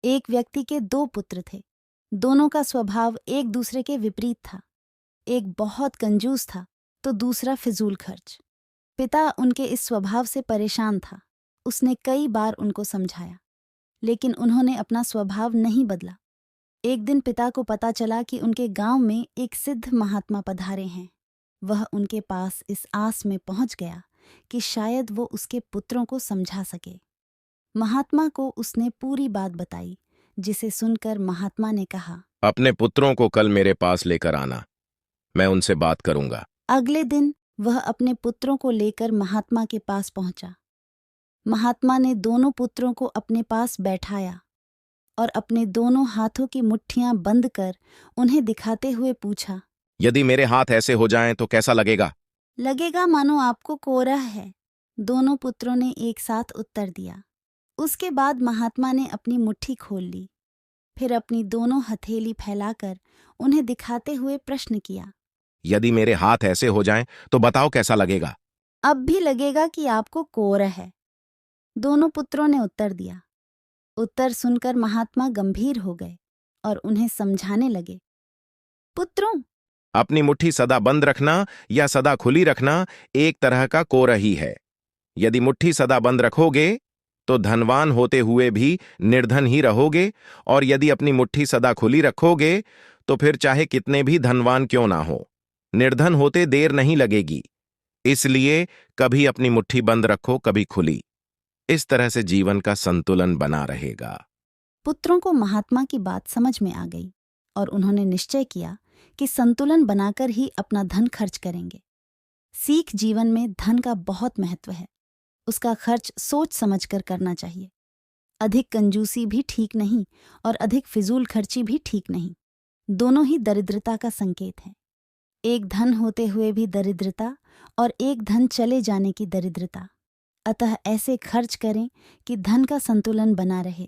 एक व्यक्ति के दो पुत्र थे। दोनों का स्वभाव एक दूसरे के विपरीत था। एक बहुत कंजूस था तो दूसरा फिजूल खर्च। पिता उनके इस स्वभाव से परेशान था। उसने कई बार उनको समझाया, लेकिन उन्होंने अपना स्वभाव नहीं बदला। एक दिन पिता को पता चला कि उनके गांव में एक सिद्ध महात्मा पधारे हैं। वह उनके पास इस आस में पहुंच गया कि शायद वो उसके पुत्रों को समझा सके। महात्मा को उसने पूरी बात बताई, जिसे सुनकर महात्मा ने कहा, अपने पुत्रों को कल मेरे पास लेकर आना, मैं उनसे बात करूंगा। अगले दिन वह अपने पुत्रों को लेकर महात्मा के पास पहुंचा। महात्मा ने दोनों पुत्रों को अपने पास बैठाया और अपने दोनों हाथों की मुट्ठियां बंद कर उन्हें दिखाते हुए पूछा, यदि मेरे हाथ ऐसे हो जाएं तो कैसा लगेगा? लगेगा मानो आपको कोरह है। दोनों पुत्रों ने एक साथ उत्तर दिया। उसके बाद महात्मा ने अपनी मुट्ठी खोल ली, फिर अपनी दोनों हथेली फैलाकर उन्हें दिखाते हुए प्रश्न किया, यदि मेरे हाथ ऐसे हो जाएं तो बताओ कैसा लगेगा? अब भी लगेगा कि आपको कोरह है। दोनों पुत्रों ने उत्तर दिया। उत्तर सुनकर महात्मा गंभीर हो गए और उन्हें समझाने लगे, पुत्रों, अपनी मुट्ठी सदा बंद रखना या सदा खुली रखना एक तरह का कोरह ही है। यदि मुट्ठी सदा बंद रखोगे तो धनवान होते हुए भी निर्धन ही रहोगे, और यदि अपनी मुट्ठी सदा खुली रखोगे तो फिर चाहे कितने भी धनवान क्यों ना हो, निर्धन होते देर नहीं लगेगी। इसलिए कभी अपनी मुट्ठी बंद रखो, कभी खुली। इस तरह से जीवन का संतुलन बना रहेगा। पुत्रों को महात्मा की बात समझ में आ गई और उन्होंने निश्चय किया कि संतुलन बनाकर ही अपना धन खर्च करेंगे। सीख जीवन में धन का बहुत महत्व है। उसका खर्च सोच समझकर करना चाहिए। अधिक कंजूसी भी ठीक नहीं और अधिक फिजूल खर्ची भी ठीक नहीं। दोनों ही दरिद्रता का संकेत है। एक धन होते हुए भी दरिद्रता और एक धन चले जाने की दरिद्रता। अतः ऐसे खर्च करें कि धन का संतुलन बना रहे।